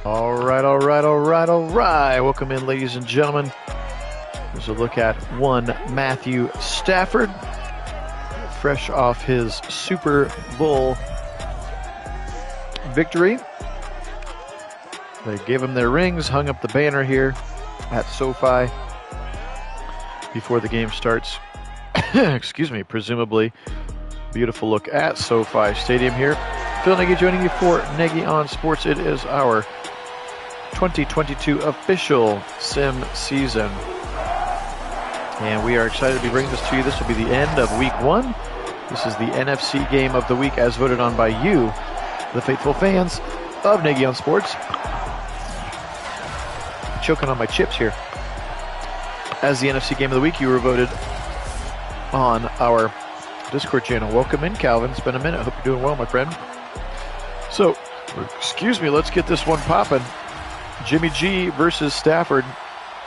All right. Welcome in, ladies and gentlemen. Here's a look at one Matthew Stafford, fresh off his Super Bowl victory. They gave him their rings, hung up the banner here at SoFi before the game starts. Excuse me, presumably. Beautiful look at SoFi Stadium here. Phil Nagy joining you for Nagy on Sports. It is our 2022 official sim season. And we are excited to be bringing this to you. This will be the end of week 1. This is the NFC game of the week as voted on by you, the faithful fans of Nagy on Sports. Choking on my chips here. As the NFC game of the week, you were voted on our Discord channel. Welcome in, Calvin. It's been a minute. Hope you're doing well, my friend. So, excuse me, let's get this one popping. Jimmy G versus Stafford.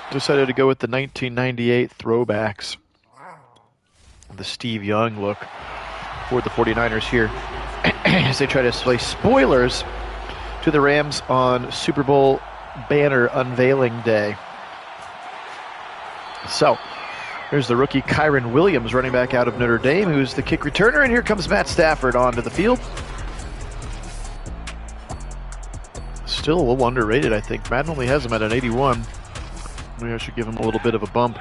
Decided to go with the 1998 throwbacks. The Steve Young look for the 49ers here as they try to play spoilers to the Rams on Super Bowl banner unveiling day. So, there's the rookie Kyron Williams, running back out of Notre Dame, who's the kick returner, and here comes Matt Stafford onto the field. Still a little underrated, I think. Madden only has him at an 81. Maybe I should give him a little bit of a bump.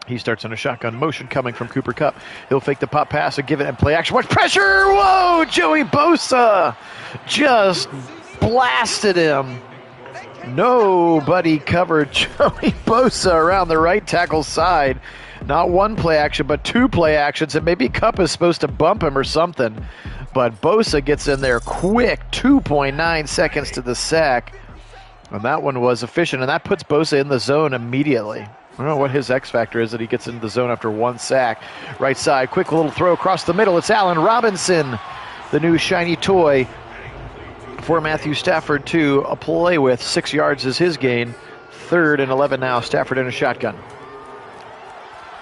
He starts in a shotgun motion coming from Cooper Kupp. He'll fake the pop pass and give it and play action. Watch pressure! Whoa! Joey Bosa just blasted him. Nobody covered Joey Bosa around the right tackle side. Not one play action, but two play actions. And maybe Kupp is supposed to bump him or something. But Bosa gets in there quick. 2.9 seconds to the sack. And that one was efficient. And that puts Bosa in the zone immediately. I don't know what his X factor is that he gets into the zone after one sack. Right side, quick little throw across the middle. It's Allen Robinson, the new shiny toy for Matthew Stafford to play with. 6 yards is his gain. 3rd and 11 now. Stafford in a shotgun.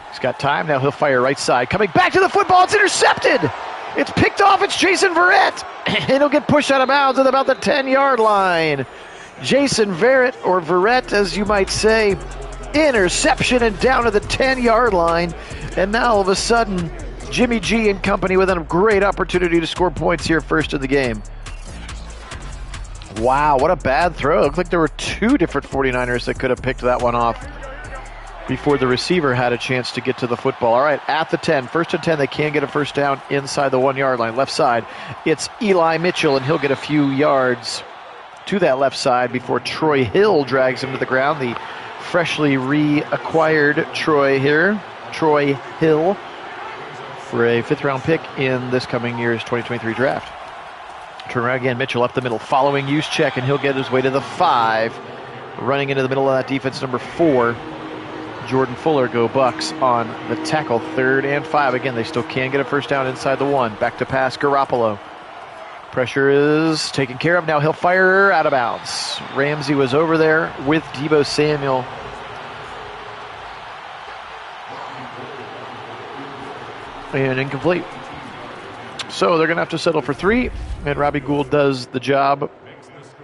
He's got time. Now he'll fire right side. Coming back to the football. It's intercepted. It's picked off. It's Jason Verrett. And he'll get pushed out of bounds at about the 10-yard line. Jason Verrett, or Verrett as you might say. Interception and down to the 10-yard line. And now all of a sudden, Jimmy G and company with a great opportunity to score points here first of the game. Wow, what a bad throw. It looked like there were 2 different 49ers that could have picked that one off before the receiver had a chance to get to the football. All right, at the 10, 1st and 10, they can get a first down inside the 1-yard line. Left side, it's Eli Mitchell, and he'll get a few yards to that left side before Troy Hill drags him to the ground. The freshly reacquired Troy Hill for a 5th-round pick in this coming year's 2023 draft. Turn around again, Mitchell up the middle, following Juszczyk, and he'll get his way to the 5. Running into the middle of that defense, number 4, Jordan Fuller. Go Bucks on the tackle. 3rd and 5. Again, they still can get a first down inside the 1. Back to pass, Garoppolo. Pressure is taken care of. Now he'll fire out of bounds. Ramsey was over there with Deebo Samuel. And incomplete. So they're going to have to settle for 3. And Robbie Gould does the job.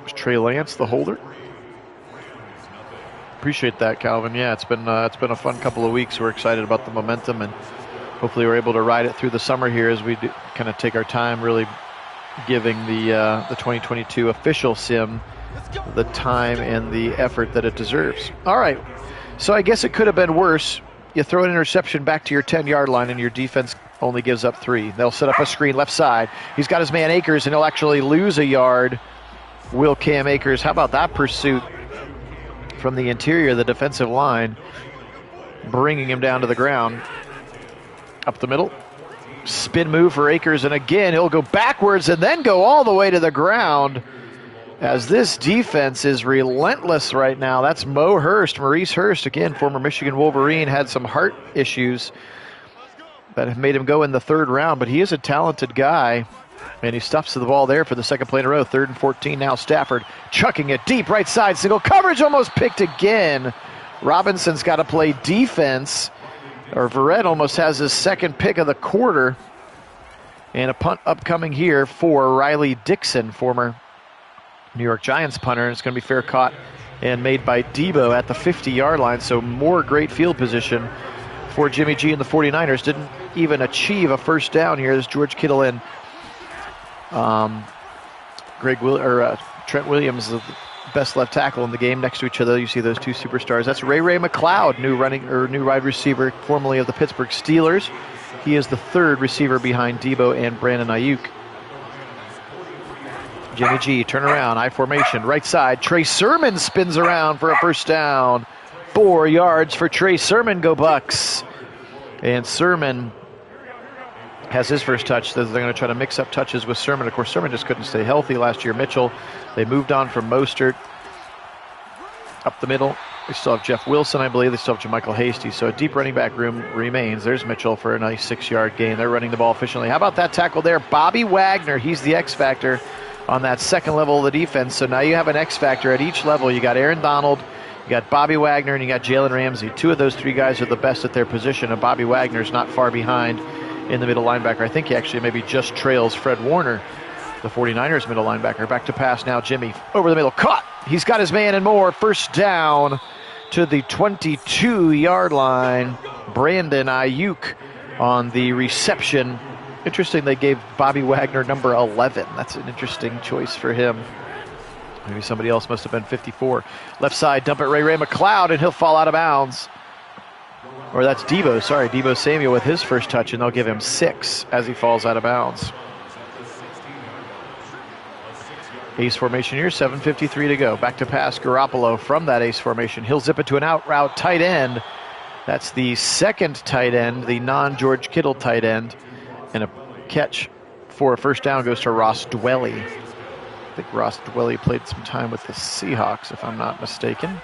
It's Trey Lance, the holder. Appreciate that, Calvin. Yeah, it's been a fun couple of weeks. We're excited about the momentum, and hopefully we're able to ride it through the summer here as we kind of take our time, really giving the 2022 official sim the time and the effort that it deserves. All right, so I guess it could have been worse. You throw an interception back to your 10-yard line, and your defense only gives up 3. They'll set up a screen left side. He's got his man Akers, and he'll actually lose a yard. Will Cam Akers? How about that pursuit from the interior of the defensive line, bringing him down to the ground. Up the middle. Spin move for Akers, and again, he'll go backwards and then go all the way to the ground as this defense is relentless right now. That's Maurice Hurst, again, former Michigan Wolverine, had some heart issues that have made him go in the 3rd round, but he is a talented guy. And he stuffs the ball there for the 2nd play in a row. 3rd and 14 now. Stafford chucking it deep right side. Single coverage almost picked again. Robinson's got to play defense. Or Verrett almost has his 2nd pick of the quarter. And a punt upcoming here for Riley Dixon, former New York Giants punter. And it's going to be fair caught and made by Debo at the 50-yard line. So more great field position for Jimmy G and the 49ers. Didn't even achieve a first down here. There's George Kittle and Trent Williams, the best left tackle in the game. Next to each other, you see those two superstars. That's Ray McLeod, new wide receiver, formerly of the Pittsburgh Steelers. He is the third receiver behind Debo and Brandon Ayuk. Jimmy G, turn around, I formation, right side. Trey Sermon spins around for a first down. 4 yards for Trey Sermon. Go Bucks. And Sermon has his first touch. They're going to try to mix up touches with Sermon. Of course, Sermon just couldn't stay healthy last year. Mitchell, they moved on from Mostert. Up the middle, they still have Jeff Wilson, I believe. They still have JaMychal Hasty. So a deep running back room remains. There's Mitchell for a nice 6-yard gain. They're running the ball efficiently. How about that tackle there? Bobby Wagner, he's the X factor on that second level of the defense. So now you have an X factor at each level. You got Aaron Donald, you got Bobby Wagner, and you got Jalen Ramsey. 2 of those 3 guys are the best at their position, and Bobby Wagner's not far behind in the middle linebacker. I think he actually maybe just trails Fred Warner, the 49ers middle linebacker. Back to pass now, Jimmy over the middle, caught. He's got his man and more. First down to the 22-yard line. Brandon Ayuk on the reception. Interesting, they gave Bobby Wagner number 11. That's an interesting choice for him. Maybe somebody else must have been 54. Left side, dump it Ray McLeod, and he'll fall out of bounds. Or that's Debo, sorry, Debo Samuel with his first touch, and they'll give him 6 as he falls out of bounds. Ace formation here, 7:53 to go. Back to pass, Garoppolo from that ace formation. He'll zip it to an out route tight end. That's the second tight end, the non-George Kittle tight end. And a catch for a first down goes to Ross Dwelly. I think Ross Dwelly played some time with the Seahawks, if I'm not mistaken.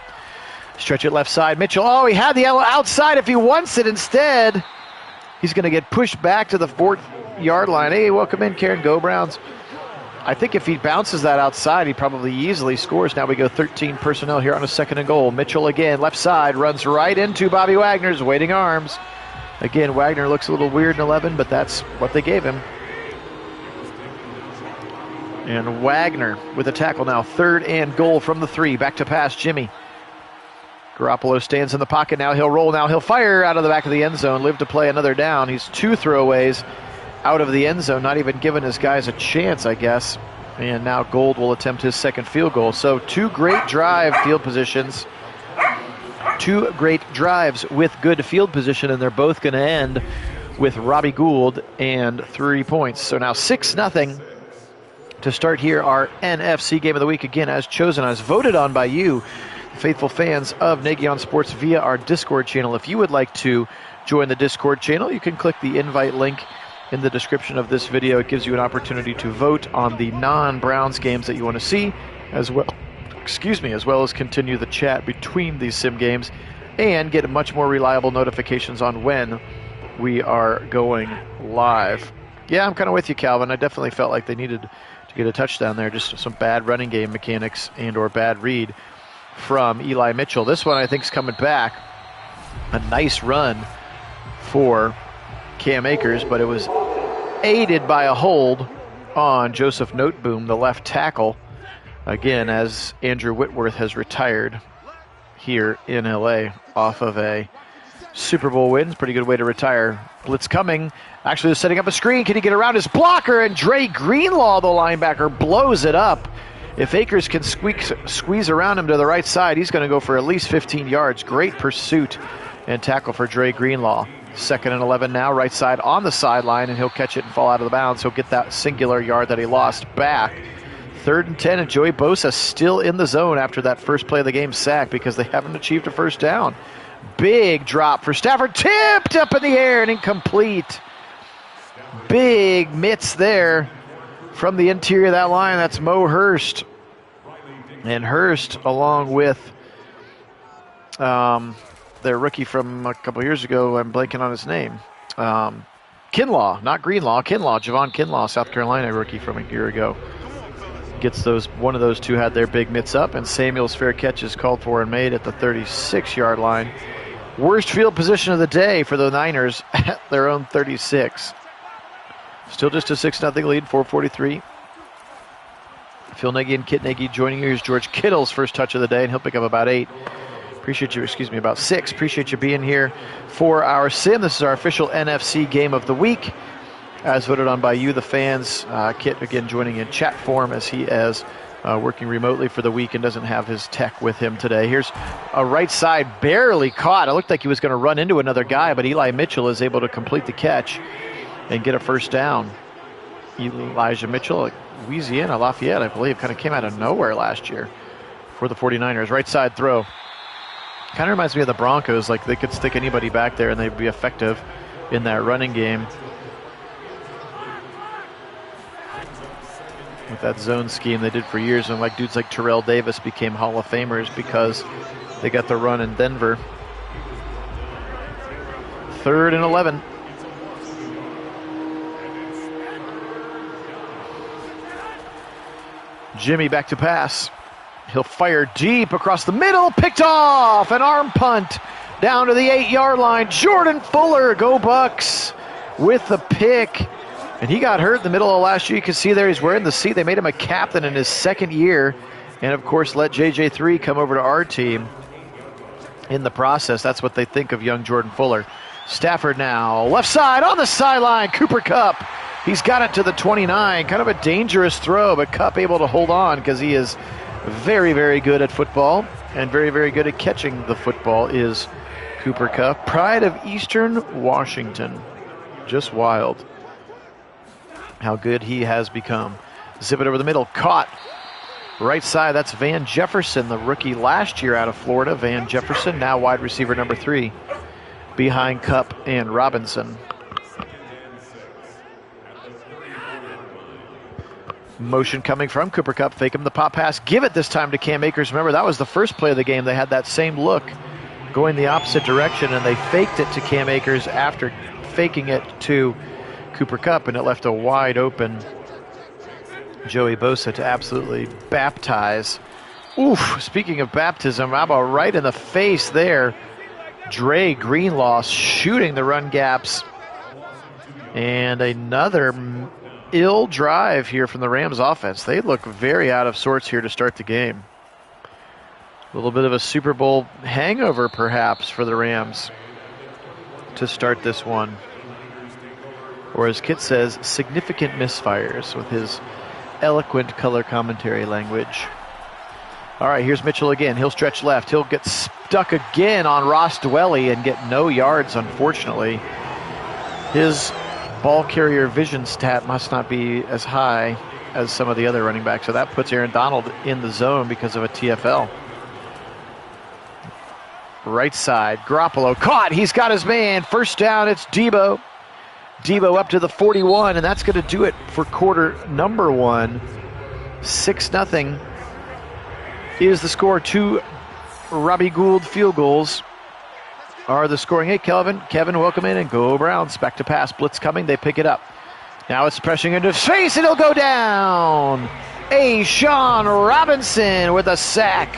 Stretch it left side. Mitchell, oh, he had the outside if he wants it. Instead, he's going to get pushed back to the 4-yard line. Hey, welcome in, Karen. Go Browns. I think if he bounces that outside, he probably easily scores. Now we go 13 personnel here on a 2nd and goal. Mitchell again, left side, runs right into Bobby Wagner's waiting arms. Again, Wagner looks a little weird in 11, but that's what they gave him. And Wagner with a tackle now. 3rd and goal from the 3. Back to pass, Jimmy. Garoppolo stands in the pocket now. He'll roll now. He'll fire out of the back of the end zone. Live to play another down. He's 2 throwaways out of the end zone, not even giving his guys a chance, I guess. And now Gold will attempt his 2nd field goal. So 2 great drive field positions. 2 great drives with good field position, and they're both going to end with Robbie Gould and 3 points. So now 6-0 to start here our NFC Game of the Week, again as chosen, as voted on by you, faithful fans of Nagy on Sports, via our Discord channel. If you would like to join the Discord channel, you can click the invite link in the description of this video. It gives you an opportunity to vote on the non-Browns games that you want to see, as well as continue the chat between these sim games and get much more reliable notifications on when we are going live. Yeah, I'm kind of with you, Calvin. I definitely felt like they needed to get a touchdown there. Just some bad running game mechanics and or bad read from Eli Mitchell. This one I think is coming back. A nice run for Cam Akers, but it was aided by a hold on Joseph Noteboom, the left tackle. Again, as Andrew Whitworth has retired here in LA off of a Super Bowl win. Pretty good way to retire. Blitz coming. Actually, they're setting up a screen. Can he get around his blocker? And Dre Greenlaw, the linebacker, blows it up. If Akers can squeeze around him to the right side, he's going to go for at least 15 yards. Great pursuit and tackle for Dre Greenlaw. 2nd and 11 now, right side on the sideline, and he'll catch it and fall out of the bounds. He'll get that singular yard that he lost back. 3rd and 10, and Joey Bosa still in the zone after that first play of the game sack because they haven't achieved a first down. Big drop for Stafford, tipped up in the air and incomplete. Big mitts there from the interior of that line. That's Mo Hurst. And Hurst, along with their rookie from a couple years ago, I'm blanking on his name. Kinlaw, not Greenlaw, Kinlaw, Javon Kinlaw, South Carolina rookie from a year ago. Gets those, one of those two had their big mitts up, and Samuel's fair catch is called for and made at the 36-yard line. Worst field position of the day for the Niners at their own 36. Still just a 6-0 lead, 4:43. Phil Nagy and Kit Nagy joining you. Here's George Kittle's first touch of the day, and he'll pick up about 8. About 6. Appreciate you being here for our sim. This is our official NFC game of the week, as voted on by you, the fans. Kit, again, joining in chat form as he is working remotely for the week and doesn't have his tech with him today. Here's a right side, barely caught. It looked like he was going to run into another guy, but Eli Mitchell is able to complete the catch and get a first down. Elijah Mitchell, Louisiana Lafayette, I believe, kind of came out of nowhere last year for the 49ers. Right side throw. Kind of reminds me of the Broncos. Like, they could stick anybody back there and they'd be effective in that running game with that zone scheme they did for years. And like dudes like Terrell Davis became Hall of Famers because they got the run in Denver. 3rd and 11. Jimmy back to pass. He'll fire deep across the middle. Picked off. An arm punt down to the 8-yard line. Jordan Fuller, go Bucks, with the pick. And he got hurt in the middle of last year. You can see there he's wearing the C. They made him a captain in his 2nd year. And, of course, let JJ3 come over to our team in the process. That's what they think of young Jordan Fuller. Stafford now. Left side on the sideline. Cooper Kupp. He's got it to the 29. Kind of a dangerous throw, but Kupp able to hold on because he is very, very good at football and very, very good at catching the football is Cooper Kupp. Pride of Eastern Washington. Just wild how good he has become. Zip it over the middle. Caught. Right side, that's Van Jefferson, the rookie last year out of Florida. Van Jefferson, now wide receiver number 3, behind Kupp and Robinson. Motion coming from Cooper Kupp. Fake him the pop pass. Give it this time to Cam Akers. Remember, that was the first play of the game. They had that same look going the opposite direction, and they faked it to Cam Akers after faking it to Cooper Kupp, and it left a wide open Joey Bosa to absolutely baptize. Oof, speaking of baptism, how about right in the face there? Dre Greenlaw shooting the run gaps. And another ill drive here from the Rams offense. They look very out of sorts here to start the game. A little bit of a Super Bowl hangover perhaps for the Rams to start this one. Or as Kit says, significant misfires with his eloquent color commentary language. All right, here's Mitchell again. He'll stretch left. He'll get stuck again on Ross Dwelley and get no yards, unfortunately. His ball carrier vision stat must not be as high as some of the other running backs. So that puts Aaron Donald in the zone because of a TFL. Right side, Garoppolo caught. He's got his man. First down, it's Debo. Debo up to the 41, and that's going to do it for quarter number 1. 6-0 is the score. 2 Robbie Gould field goals are the scoring. Hey, Kevin, welcome in, and go Browns. Back to pass. Blitz coming. They pick it up. Now it's pressing into his face, and he'll go down. Sean Robinson with a sack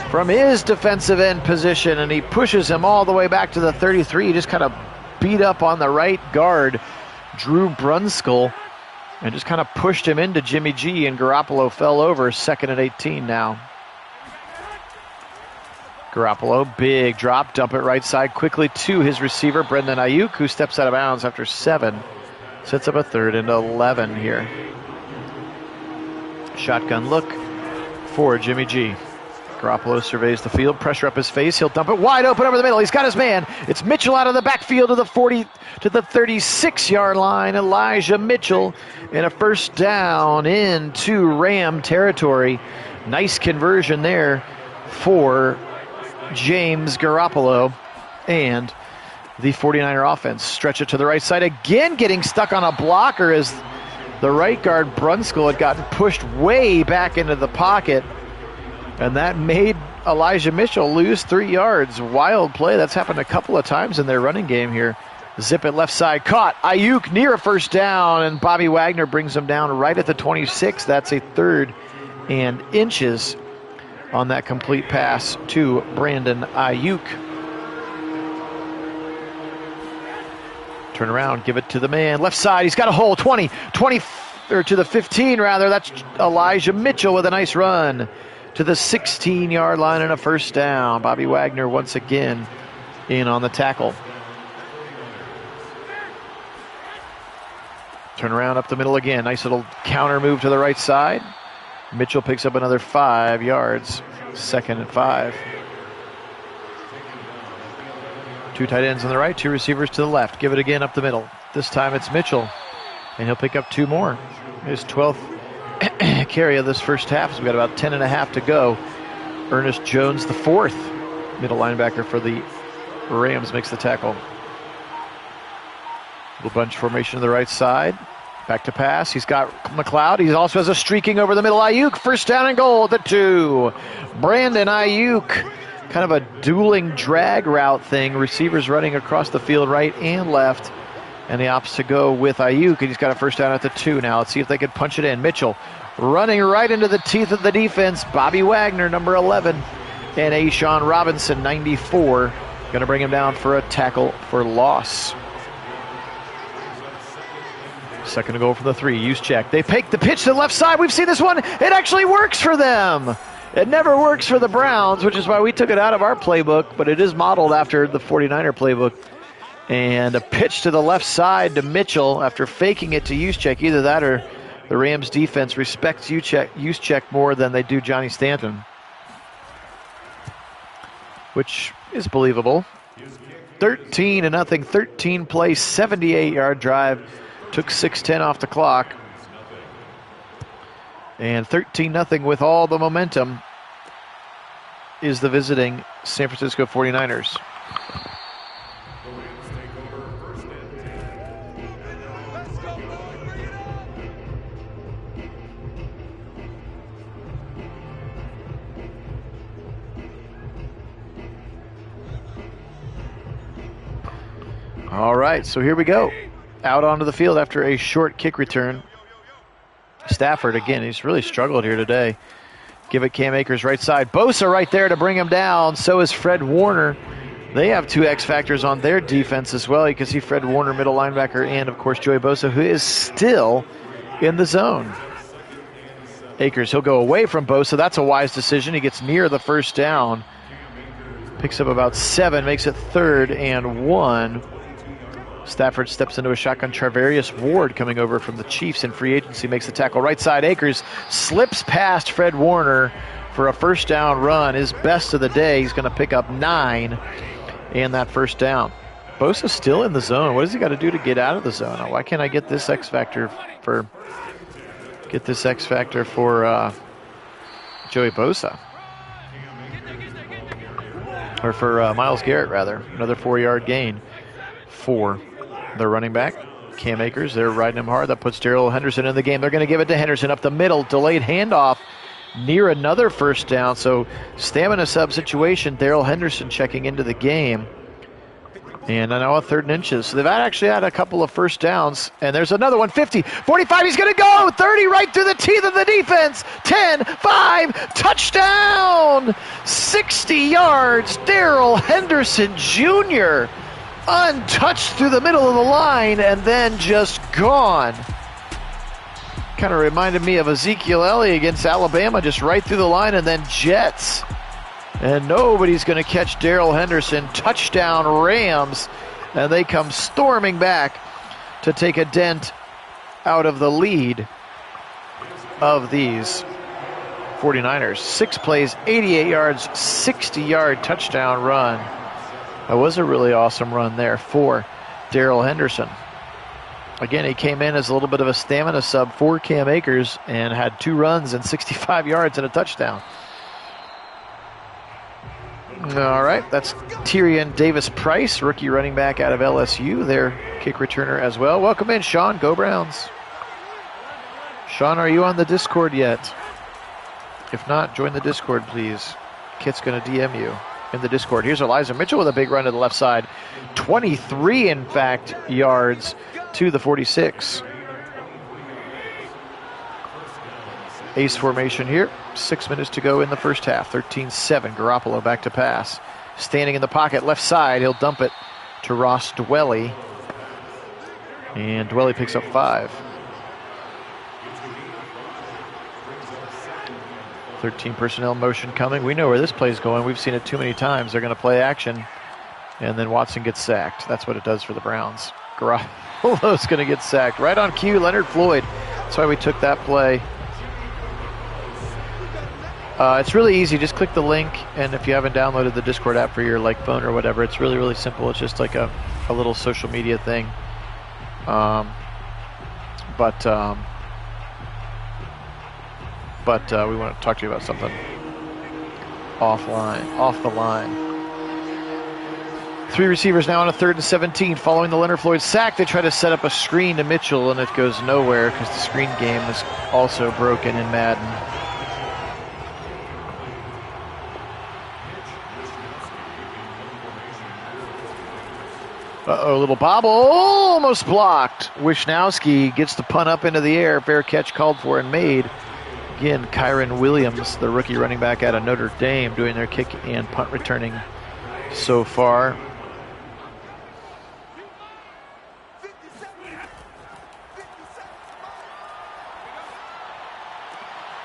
from his defensive end position, and he pushes him all the way back to the 33. He just kind of beat up on the right guard, Drew Brunskill, and just kind of pushed him into Jimmy G, and Garoppolo fell over. 2nd and 18 now. Garoppolo, big drop, dump it right side quickly to his receiver, Brendan Ayuk, who steps out of bounds after 7. Sets up a 3rd and 11 here. Shotgun look for Jimmy G. Garoppolo surveys the field, pressure up his face. He'll dump it wide open over the middle. He's got his man. It's Mitchell out of the backfield to the 36-yard line. Elijah Mitchell in a first down into Ram territory. Nice conversion there for James Garoppolo and the 49er offense. Stretch it to the right side again, getting stuck on a blocker as the right guard Brunskill had gotten pushed way back into the pocket. And that made Elijah Mitchell lose 3 yards. Wild play. That's happened a couple of times in their running game here. Zip it left side. Caught. Ayuk near a first down, and Bobby Wagner brings him down right at the 26. That's a 3rd and inches on that complete pass to Brandon Ayuk. Turn around, give it to the man. Left side, he's got a hole. 20, or to the 15 rather. That's Elijah Mitchell with a nice run to the 16-yard line and a first down. Bobby Wagner once again in on the tackle. Turn around up the middle again. Nice little counter move to the right side. Mitchell picks up another 5 yards. 2nd and 5. 2 tight ends on the right, 2 receivers to the left. Give it again up the middle. This time it's Mitchell, and he'll pick up 2 more. His 12th carry of this first half. So we've got about 10 and a half to go. Ernest Jones, the 4th middle linebacker for the Rams, makes the tackle. Little bunch formation to the right side. Back to pass. He's got McLeod. He also has a streaking over the middle. Ayuk, first down and goal at the 2. Brandon Ayuk. Kind of a dueling drag route thing. Receivers running across the field right and left. And he opts to go with Ayuk. And he's got a first down at the 2 now. Let's see if they can punch it in. Mitchell running right into the teeth of the defense. Bobby Wagner, number 11. And Ashawn Robinson, 94. Going to bring him down for a tackle for loss. 2nd to go from the 3. Use check. They pick the pitch to the left side. We've seen this one. It actually works for them. It never works for the Browns, which is why we took it out of our playbook, but it is modeled after the 49er playbook. And a pitch to the left side to Mitchell after faking it to use check. Either that or the Rams defense respects use check more than they do Johnny Stanton, which is believable. 13-0, 13 play, 78-yard drive. Took 6:10 off the clock. And 13-0 with all the momentum is the visiting San Francisco 49ers. All right, so here we go. Out onto the field after a short kick return. Stafford, again, he's really struggled here today. Give it Cam Akers right side. Bosa right there to bring him down. So is Fred Warner. They have 2 X factors on their defense as well. You can see Fred Warner, middle linebacker, and, of course, Joey Bosa, who is still in the zone. Akers, he'll go away from Bosa. That's a wise decision. He gets near the first down. Picks up about 7, makes it 3rd and 1. Stafford steps into a shotgun. Charvarius Ward coming over from the Chiefs in free agency makes the tackle. Right side, Akers slips past Fred Warner for a first down run. His best of the day. He's going to pick up 9 and that first down. Bosa's still in the zone. What does he got to do to get out of the zone? Why can't I get this X factor for Joey Bosa? Or for Myles Garrett, rather. Another 4-yard gain for the running back, Cam Akers. They're riding him hard. That puts Darrell Henderson in the game. They're going to give it to Henderson up the middle. Delayed handoff near another first down. So stamina sub situation. Darrell Henderson checking into the game. And now a 3rd and inches. So they've actually had a couple of first downs. And there's another one. 50, 45. He's going to go. 30 right through the teeth of the defense. 10, 5. Touchdown. 60 yards. Darrell Henderson Jr. untouched through the middle of the line and then just gone. Kind of reminded me of Ezekiel Elliott against Alabama, just right through the line and then jets. And nobody's going to catch Darrell Henderson. Touchdown Rams. And they come storming back to take a dent out of the lead of these 49ers. 6 plays, 88 yards, 60-yard touchdown run. That was a really awesome run there for Darrell Henderson. Again, he came in as a little bit of a stamina sub for Cam Akers and had 2 runs and 65 yards and a touchdown. All right, that's Tyrion Davis-Price, rookie running back out of LSU, their kick returner as well. Welcome in, Sean. Go Browns. Sean, are you on the Discord yet? If not, join the Discord, please. Kit's going to DM you in the Discord. Here's Elijah Mitchell with a big run to the left side. 23, in fact, yards to the 46. Ace formation here. 6 minutes to go in the first half. 13-7. Garoppolo back to pass. Standing in the pocket, left side. He'll dump it to Ross Dwelly. And Dwelly picks up 5. 13 personnel motion coming. We know where this play is going. We've seen it too many times. They're going to play action, and then Watson gets sacked. That's what it does for the Browns. Garoppolo's going to get sacked. Right on cue, Leonard Floyd. That's why we took that play. It's really easy. Just click the link, and if you haven't downloaded the Discord app for your phone or whatever, it's really, really simple. It's just like a little social media thing. But we want to talk to you about something off the line. 3 receivers now on a 3rd and 17. Following the Leonard Floyd sack, they try to set up a screen to Mitchell, and it goes nowhere because the screen game is also broken in Madden. Uh-oh, little bobble, almost blocked. Wishnowski gets the punt up into the air. Fair catch called for and made. Again, Kyron Williams, the rookie running back out of Notre Dame, doing their kick and punt returning so far.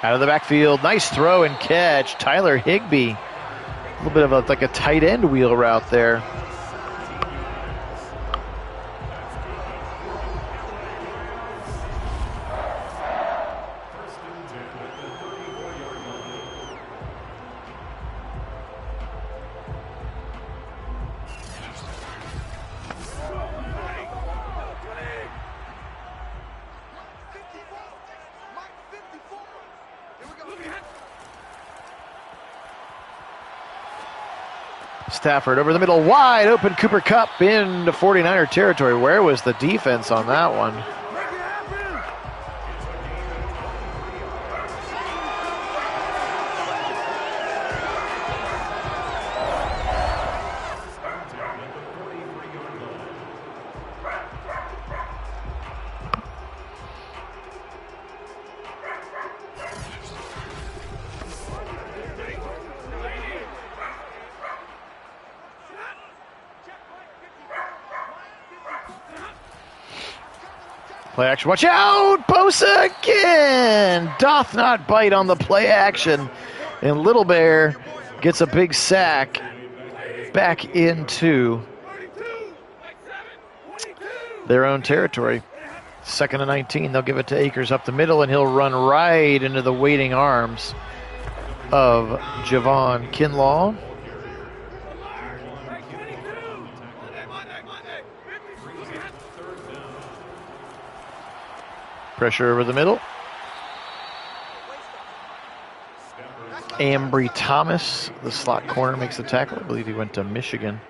Out of the backfield, nice throw and catch. Tyler Higbee. A little bit of like a tight end wheel route there. Stafford over the middle, wide open. Cooper Kupp into 49er territory. Where was the defense on that one? Play action, watch out! Bosa again! Doth not bite on the play action. And Little Bear gets a big sack back into their own territory. 2nd and 19, they'll give it to Akers up the middle, and he'll run right into the waiting arms of Javon Kinlaw. Pressure over the middle. Ambry Thomas, the slot corner, makes the tackle. I believe he went to Michigan.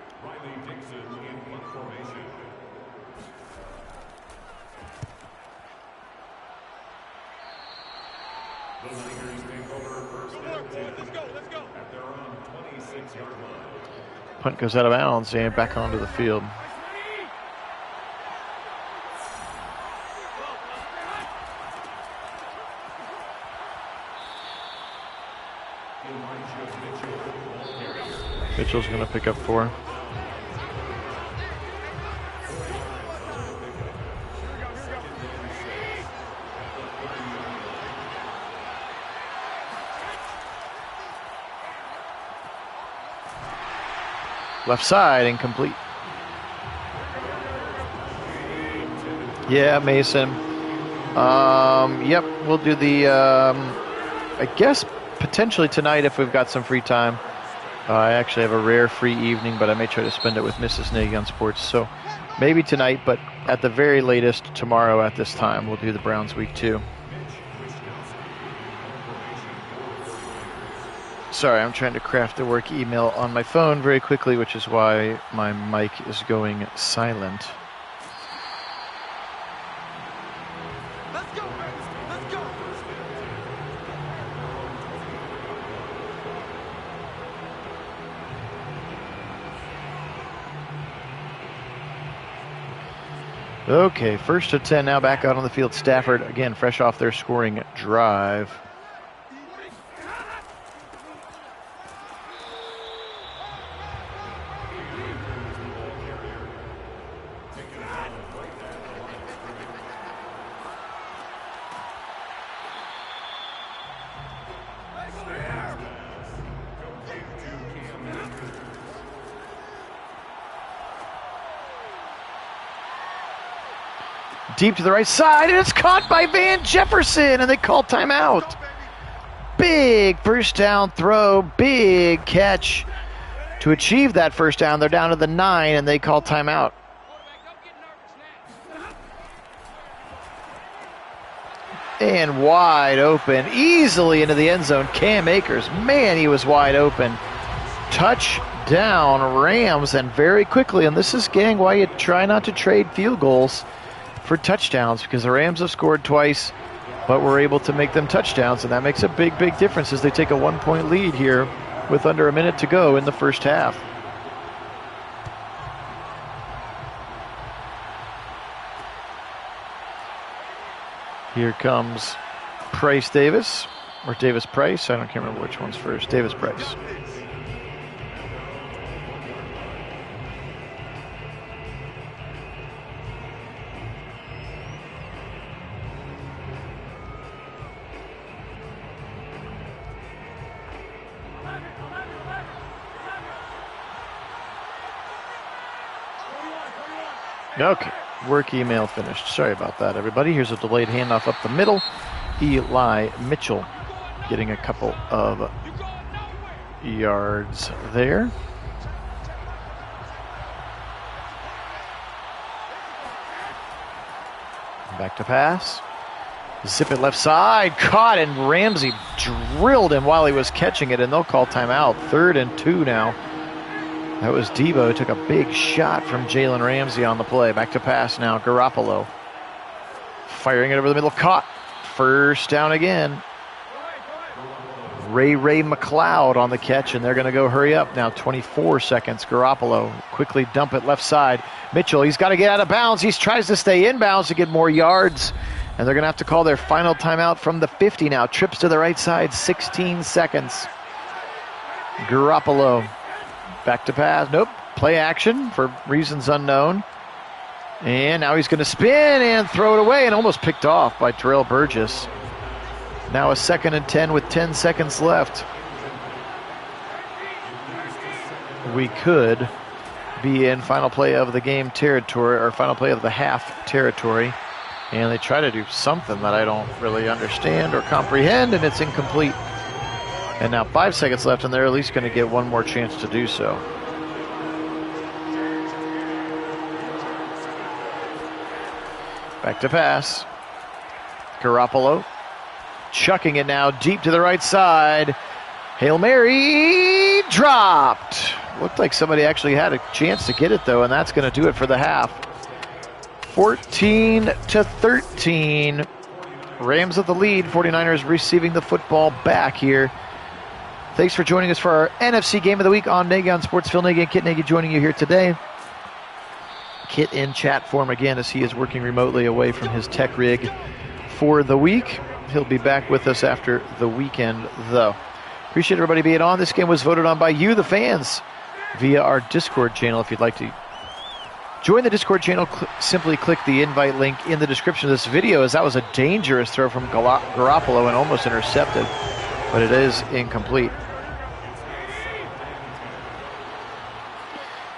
Punt goes out of bounds and back onto the field. Mitchell's going to pick up 4. Left side, incomplete. Yeah, Mason. Yep, we'll do the, I guess, potentially tonight if we've got some free time. I actually have a rare free evening, but I may try to spend it with Mrs. Nagy on sports. So maybe tonight, but at the very latest tomorrow at this time, we'll do the Browns week 2. Sorry, I'm trying to craft a work email on my phone very quickly, which is why my mic is going silent. Okay, 1st and 10 now back out on the field. Stafford, again, fresh off their scoring drive. deep to the right side, and it's caught by Van Jefferson, and they call timeout. Big first down throw, big catch to achieve that first down. They're down to the 9, and they call timeout. And wide open, easily into the end zone, Cam Akers. Man, he was wide open. Touchdown, Rams, and very quickly. And this is, gang, why you try not to trade field goals for touchdowns, because the Rams have scored twice, but we're able to make them touchdowns, and that makes a big, big difference as they take a 1-point lead here with under a minute to go in the first half. Here comes Price Davis, or Davis Price. I can't remember which one's first. Davis Price. Okay, work email finished. Sorry about that, everybody. Here's a delayed handoff up the middle. Eli Mitchell getting a couple of yards there. Back to pass. Zip it left side. Caught, and Ramsey drilled him while he was catching it, and they'll call timeout. 3rd and 2 now. That was Debo. Took a big shot from Jalen Ramsey on the play. Back to pass now. Garoppolo firing it over the middle. Caught. First down again. Ray McLeod on the catch, and they're going to go hurry up now. 24 seconds. Garoppolo quickly dump it left side. Mitchell, he's got to get out of bounds. He tries to stay in bounds to get more yards, and they're going to have to call their final timeout from the 50 now. Trips to the right side. 16 seconds. Garoppolo. Back to pass. Nope. Play action for reasons unknown. And now he's going to spin and throw it away, and almost picked off by Terrell Burgess. Now a 2nd and 10 with 10 seconds left. We could be in final play of the game territory, or final play of the half territory. And they try to do something that I don't really understand or comprehend, and it's incomplete. And now 5 seconds left, and they're at least going to get one more chance to do so. Back to pass. Garoppolo chucking it now deep to the right side. Hail Mary, dropped. Looked like somebody actually had a chance to get it, though, and that's going to do it for the half. 14-13. Rams with the lead. 49ers receiving the football back here. Thanks for joining us for our NFC Game of the Week on Nagy on Sports. Phil Nagy and Kit Nagy joining you here today. Kit in chat form again as he is working remotely away from his tech rig for the week. He'll be back with us after the weekend, though. Appreciate everybody being on. This game was voted on by you, the fans, via our Discord channel. If you'd like to join the Discord channel, simply click the invite link in the description of this video, as that was a dangerous throw from Garoppolo and almost intercepted, but it is incomplete.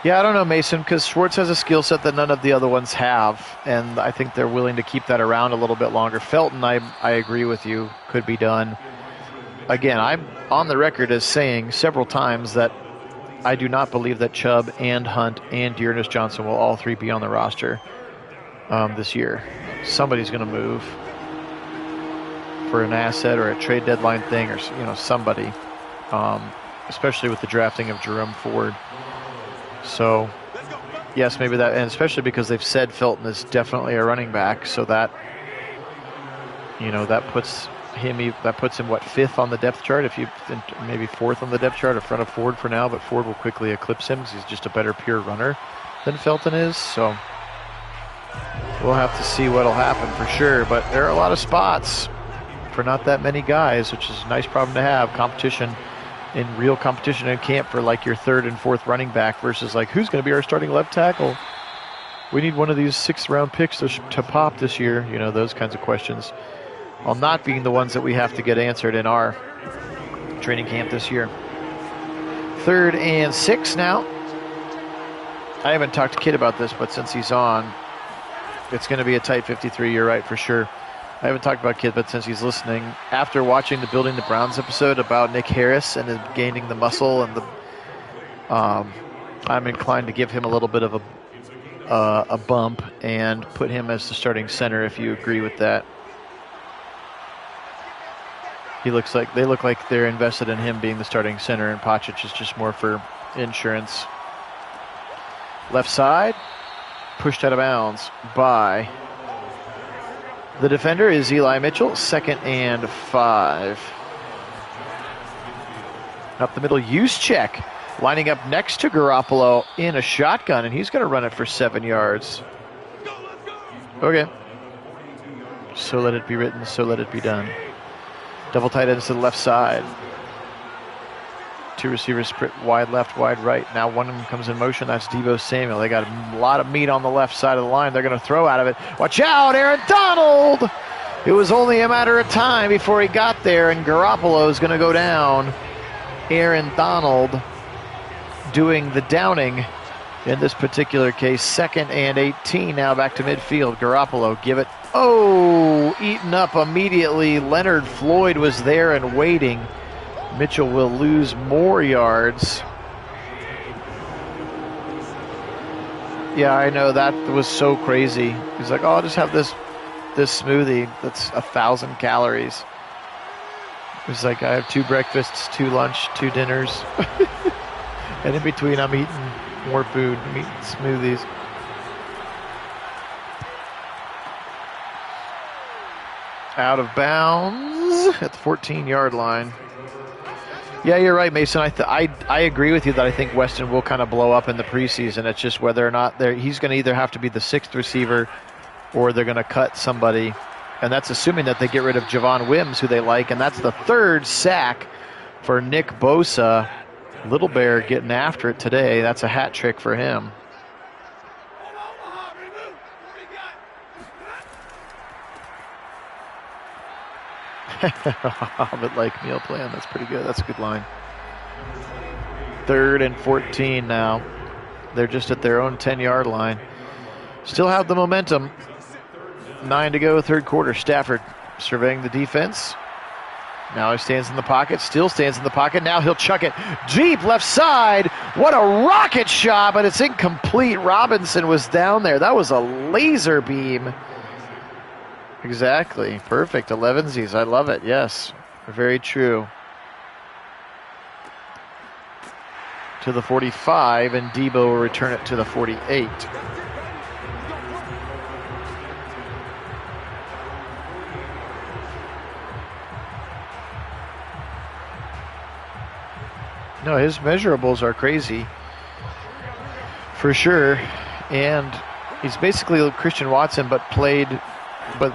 Yeah, I don't know, Mason, because Schwartz has a skill set that none of the other ones have, and I think they're willing to keep that around a little bit longer. Felton, I agree with you, could be done. Again, I'm on the record as saying several times that I do not believe that Chubb and Hunt and Dearness Johnson will all three be on the roster this year. Somebody's going to move for an asset or a trade deadline thing, or somebody, especially with the drafting of Jerome Ford. So, yes, maybe that, and especially because they've said Felton is definitely a running back, so that, that puts him, what, 5th on the depth chart, maybe 4th on the depth chart in front of Ford for now, but Ford will quickly eclipse him because he's just a better pure runner than Felton is, so we'll have to see what'll happen for sure, but there are a lot of spots for not that many guys, which is a nice problem to have. Real competition in camp for like your 3rd and 4th running back versus like who's going to be our starting left tackle. We need one of these 6th round picks to pop this year. Those kinds of questions, while not being the ones that we have to get answered in our training camp this year. 3rd and 6 now. I haven't talked to Kit about this, but since he's on, It's going to be a tight 53, you're right, for sure. I haven't talked about Kit, but since he's listening, after watching the Building the Browns episode about Nick Harris and him gaining the muscle and the, I'm inclined to give him a little bit of a bump and put him as the starting center if you agree with that. They look like they're invested in him being the starting center, and Pacic is just more for insurance. Left side, pushed out of bounds by the defender is Eli Mitchell, 2nd and 5. Up the middle, Juszczyk lining up next to Garoppolo in a shotgun, and he's going to run it for 7 yards. Okay. So let it be written, so let it be done. Double tight ends to the left side. 2 receivers split wide left, wide right. Now one of them comes in motion. That's Deebo Samuel. They got a lot of meat on the left side of the line. They're going to throw out of it. Watch out, Aaron Donald! It was only a matter of time before he got there, and Garoppolo is going to go down. Aaron Donald doing the downing in this particular case. 2nd and 18 now back to midfield. Garoppolo, give it. Oh, eaten up immediately. Leonard Floyd was there and waiting. Mitchell will lose more yards. Yeah, I know, that was so crazy. He's like, oh, I'll just have this smoothie that's 1,000 calories. It's like, I have 2 breakfasts, 2 lunch, 2 dinners. And in between, I'm eating more food. I'm eating smoothies. Out of bounds at the 14-yard line. Yeah, you're right, Mason. I agree with you that I think Weston will kind of blow up in the preseason. It's just whether or not he's going to either have to be the 6th receiver or they're going to cut somebody. And that's assuming that they get rid of Javon Wims, who they like. And that's the 3rd sack for Nick Bosa. Little Bear getting after it today. That's a hat trick for him. Hobbit like meal plan. That's pretty good. That's a good line. 3rd and 14 now. They're just at their own 10-yard line. Still have the momentum. 9 to go, 3rd quarter. Stafford surveying the defense. Now he stands in the pocket. Still stands in the pocket. Now he'll chuck it deep left side. What a rocket shot, but it's incomplete. Robinson was down there. That was a laser beam. Exactly. Perfect. 11sies. I love it. Yes. Very true. To the 45, and Deebo will return it to the 48. No, his measurables are crazy. For sure. And he's basically Christian Watson, but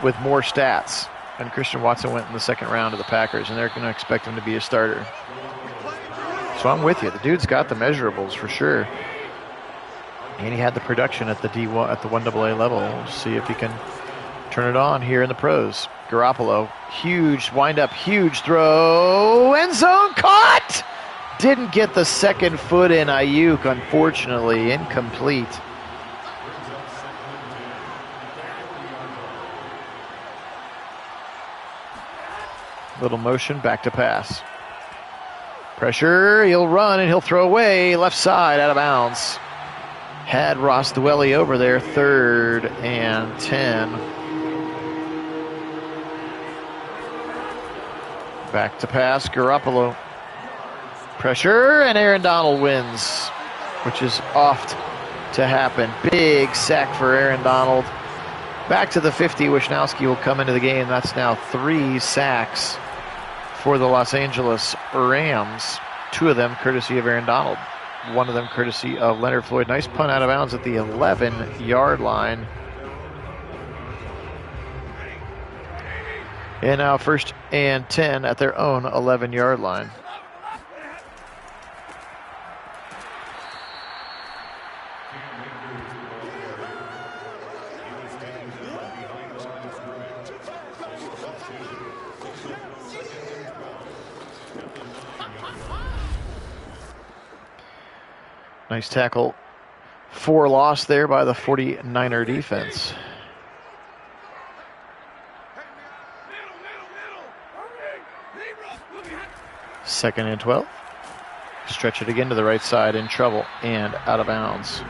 with more stats. And Christian Watson went in the 2nd round of the Packers, and they're going to expect him to be a starter. So I'm with you. The dude's got the measurables for sure. And he had the production at the D1 at the 1AA level. We'll see if he can turn it on here in the pros. Garoppolo, huge wind-up, huge throw. End zone caught! Didn't get the 2nd foot in. Ayuk, unfortunately, incomplete. Little motion, back to pass. Pressure, he'll run and he'll throw away. Left side, out of bounds. Had Ross Dwelly over there, 3rd and 10. Back to pass, Garoppolo. Pressure, and Aaron Donald wins, which is oft to happen. Big sack for Aaron Donald. Back to the 50, Wisnowski will come into the game. That's now 3 sacks for the Los Angeles Rams. 2 of them courtesy of Aaron Donald. 1 of them courtesy of Leonard Floyd. Nice punt out of bounds at the 11-yard line. And now 1st and 10 at their own 11-yard line. Nice tackle for loss there by the 49er defense. Second and 12. Stretch it again to the right side, in trouble and out of bounds.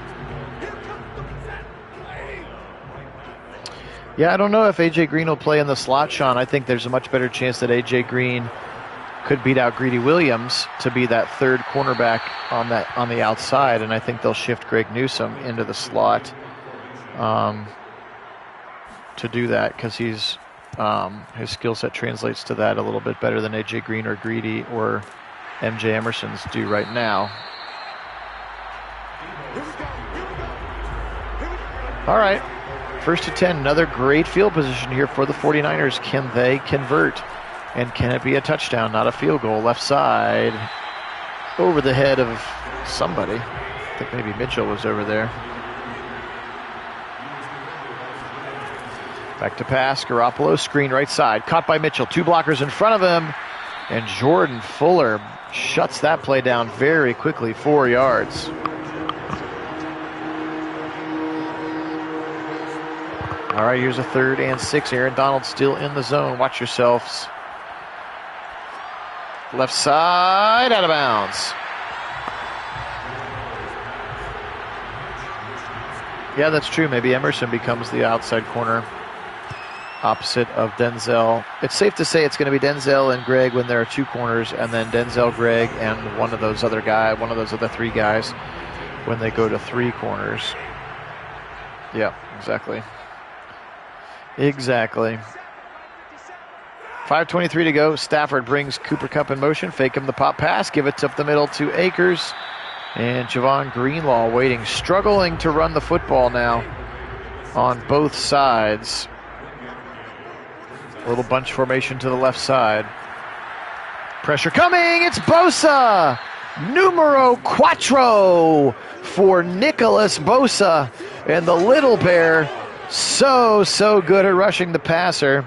Yeah, I don't know if A.J. Green will play in the slot, Sean. I think there's a much better chance that A.J. Green could beat out Greedy Williams to be that third cornerback on the outside, and I think they'll shift Greg Newsome into the slot to do that, because his skill set translates to that a little bit better than A.J. Green or Greedy or M.J. Emerson's do right now. All right. First and 10, another great field position here for the 49ers. Can they convert? And can it be a touchdown, not a field goal? Left side, over the head of somebody. I think maybe Mitchell was over there. Back to pass, Garoppolo, screen right side. Caught by Mitchell, 2 blockers in front of him. And Jordan Fuller shuts that play down very quickly, 4 yards. All right, here's a 3rd and 6. Aaron Donald still in the zone. Watch yourselves. Left side, out of bounds. Yeah, that's true. Maybe Emerson becomes the outside corner opposite of Denzel. It's safe to say it's going to be Denzel and Greg when there are 2 corners, and then Denzel, Greg, and one of those other 3 guys when they go to 3 corners. Yeah, exactly. Exactly. 5:23 to go. Stafford brings Cooper Kupp in motion. Fake him the pop pass. Give it up the middle to Akers. And Javon Greenlaw waiting. Struggling to run the football now on both sides. A little bunch formation to the left side. Pressure coming. It's Bosa. Numero 4 for Nicholas Bosa. And the Little Bear so good at rushing the passer.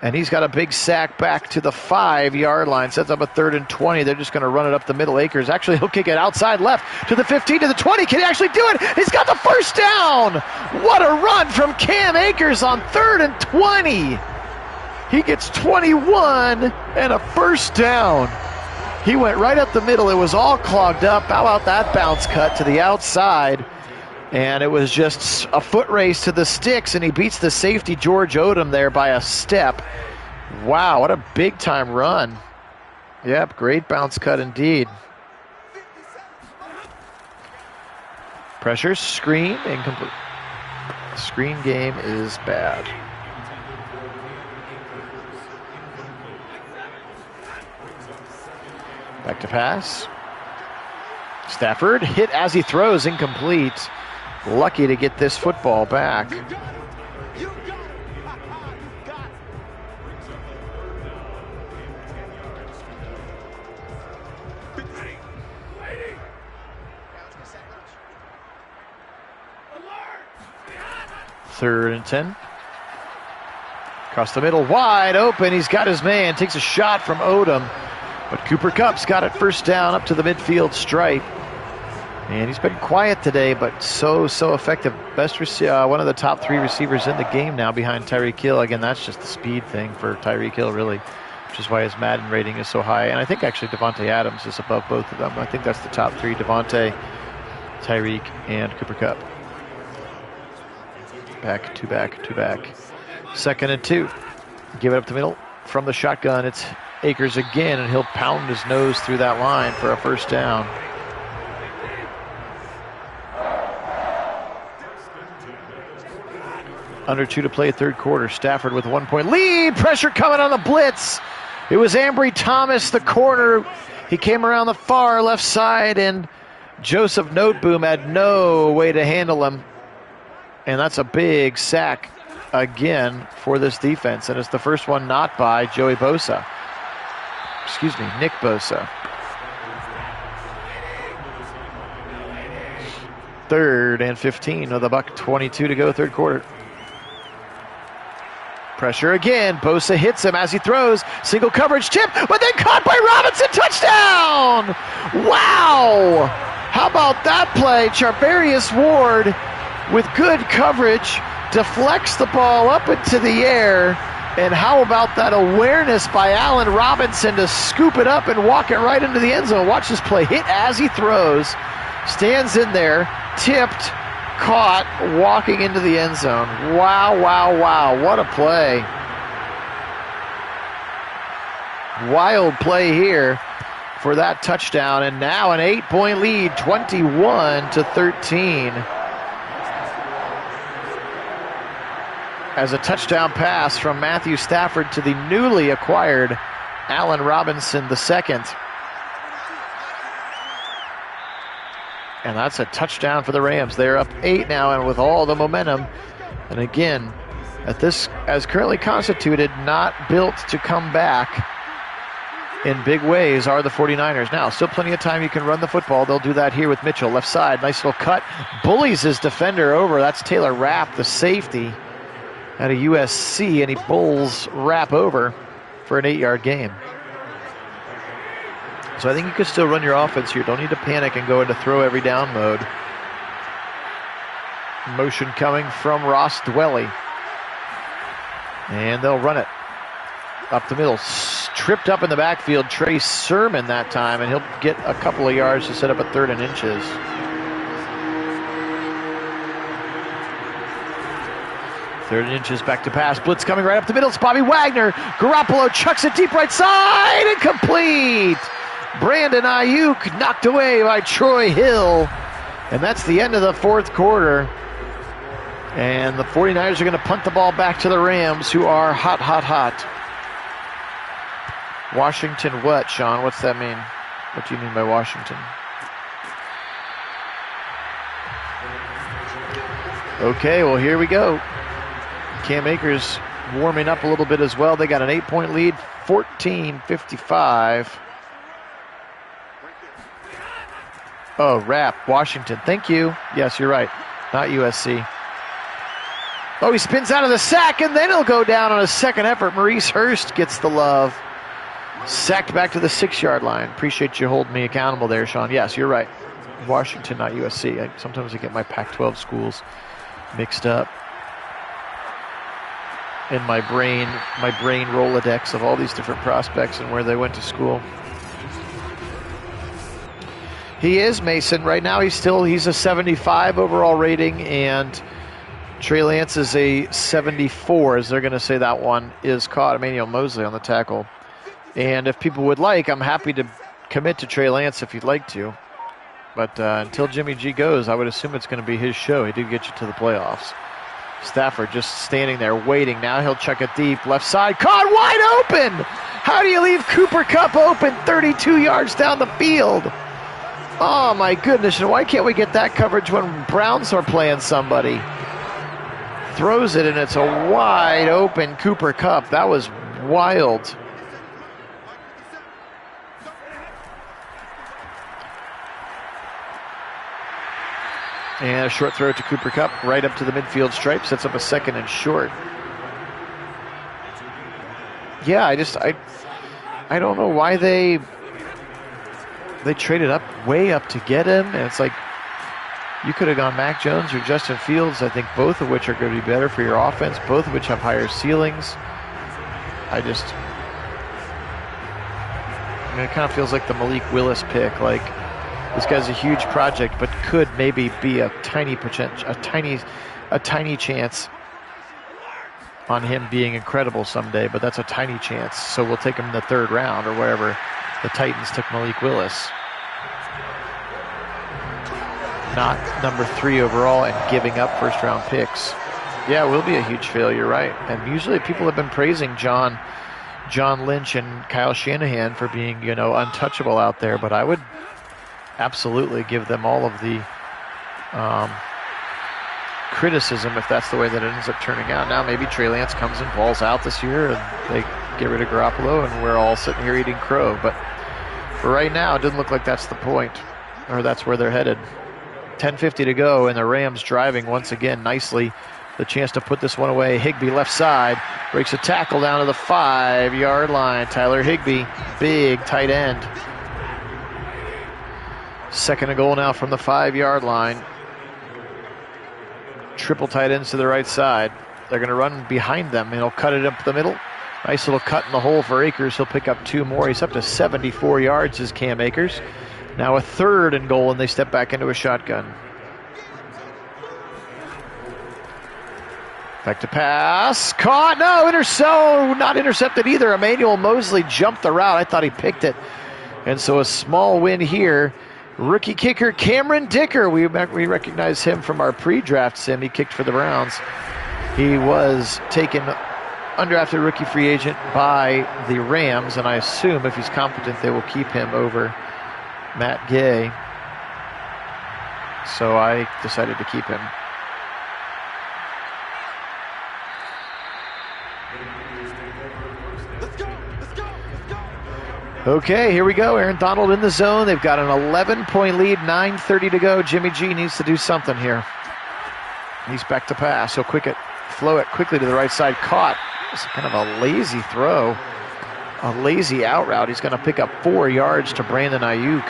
And he's got a big sack back to the 5-yard line. Sets up a 3rd and 20. They're just going to run it up the middle. Akers actually, he'll kick it outside left to the 15, to the 20. Can he actually do it? He's got the first down. What a run from Cam Akers on 3rd and 20. He gets 21 and a first down. He went right up the middle. It was all clogged up. How about that bounce cut to the outside? And it was just a foot race to the sticks, and he beats the safety George Odom there by a step. Wow, what a big-time run. Yep, great bounce cut indeed. Pressure, screen, incomplete. Screen game is bad. Back to pass. Stafford hit as he throws, incomplete. Lucky to get this football back. Third and 10. Across the middle, wide open. He's got his man. Takes a shot from Odom. But Cooper Kupp's got it first down up to the midfield stripe. And he's been quiet today, but so effective. One of the top 3 receivers in the game now behind Tyreek Hill. Again, that's just the speed thing for Tyreek Hill, really, which is why his Madden rating is so high. And I think actually Devontae Adams is above both of them. I think that's the top 3, Devontae, Tyreek, and Cooper Kupp. Back to back. 2nd and 2. Give it up the middle from the shotgun. It's Akers again, and he'll pound his nose through that line for a first down. Under 2 to play, 3rd quarter. Stafford with a 1-point lead. Pressure coming on the blitz. It was Ambry Thomas, the corner. He came around the far left side, and Joseph Noteboom had no way to handle him. And that's a big sack again for this defense. And it's the first one not by Nick Bosa. 3rd and 15 with $1:22 to go, 3rd quarter. Pressure again. Bosa hits him as he throws. Single coverage tip, but then caught by Robinson. Touchdown! Wow! How about that play? Charvarius Ward with good coverage deflects the ball up into the air, And how about that awareness by Allen Robinson to scoop it up and walk it right into the end zone? Watch this play. Hit as he throws. Stands in there. Tipped. Caught. Walking into the end zone. Wow, wow, wow. What a play. Wild play here for that touchdown. And now an 8-point lead. 21-13. As a touchdown pass from Matthew Stafford to the newly acquired Allen Robinson II. And that's a touchdown for the Rams. They're up 8 now, and with all the momentum. And again, at this, as currently constituted, not built to come back in big ways are the 49ers. Now, still plenty of time. You can run the football. They'll do that here with Mitchell. Left side, nice little cut. Bullies his defender over. That's Taylor Rapp, the safety out of USC, and he bulls Rapp over for an 8-yard gain. So I think you can still run your offense here. Don't need to panic and go into throw every down mode. Motion coming from Ross Dwelly. And they'll run it up the middle. Tripped up in the backfield, Trey Sermon that time, and he'll get a couple of yards to set up a 3rd and inches. Third and inches, back to pass. Blitz coming right up the middle. It's Bobby Wagner. Garoppolo chucks it deep right side and complete. Brandon Ayuk knocked away by Troy Hill. And that's the end of the 4th quarter. And the 49ers are going to punt the ball back to the Rams, who are hot, hot, hot. Washington what, Sean? What's that mean? What do you mean by Washington? Okay, well, here we go. Cam Akers warming up a little bit as well. They got an 8-point lead, 14-55. Oh, Rapp, Washington. Thank you. Yes, you're right. Not USC. Oh, he spins out of the sack, and then he'll go down on a second effort. Maurice Hurst gets the love. Sacked back to the 6-yard line. Appreciate you holding me accountable there, Sean. Yes, you're right. Washington, not USC. Sometimes I get my Pac-12 schools mixed up in my brain Rolodex of all these different prospects and where they went to school. He is Mason. Right now he's a 75 overall rating, and Trey Lance is a 74, as they're going to say that one is caught. Emmanuel Mosley on the tackle. And if people would like, I'm happy to commit to Trey Lance if you'd like to. But until Jimmy G goes, I would assume it's going to be his show. He did get you to the playoffs. Stafford just standing there waiting. Now he'll chuck it deep. Left side, caught wide open. How do you leave Cooper Kupp open 32 yards down the field? Oh, my goodness. And why can't we get that coverage when Browns are playing somebody? Throws it, and it's a wide open Cooper Kupp. That was wild. And a short throw to Cooper Kupp, right up to the midfield stripe, sets up a 2nd and short. Yeah, I don't know why they traded up, way up to get him. And it's like, you could have gone Mac Jones or Justin Fields, I think both of which are going to be better for your offense, both of which have higher ceilings. It kind of feels like the Malik Willis pick, like, this guy's a huge project, but could maybe be a tiny chance on him being incredible someday, but that's a tiny chance. So we'll take him in the 3rd round or wherever the Titans took Malik Willis. Not number 3 overall and giving up 1st-round picks. Yeah, it will be a huge failure, right? And usually people have been praising John Lynch and Kyle Shanahan for being, untouchable out there, but I would absolutely give them all of the criticism if that's the way that it ends up turning out. Now maybe Trey Lance comes and balls out this year and they get rid of Garoppolo and we're all sitting here eating crow. But for right now, it doesn't look like that's the point, or that's where they're headed. 10:50 to go, and the Rams driving once again nicely. The chance to put this one away. Higbee left side, breaks a tackle down to the 5-yard line. Tyler Higbee, big tight end. 2nd and goal now from the 5-yard line. Triple tight ends to the right side. They're going to run behind them, and he'll cut it up the middle. Nice little cut in the hole for Akers. He'll pick up 2 more. He's up to 74 yards, is Cam Akers. Now a 3rd and goal, and they step back into a shotgun. Back to pass. Caught. No, not intercepted either. Emmanuel Mosley jumped the route. I thought he picked it. And so a small win here. Rookie kicker Cameron Dicker. We recognize him from our pre-draft sim. He kicked for the Browns. He was taken undrafted rookie free agent by the Rams, and I assume if he's competent, they will keep him over Matt Gay. So I decided to keep him. Okay, here we go. Aaron Donald in the zone. They've got an 11-point lead, 9:30 to go. Jimmy G needs to do something here. He's back to pass. He'll flow it quickly to the right side. Caught. It's kind of a lazy throw, a lazy out route. He's going to pick up 4 yards to Brandon Ayuk.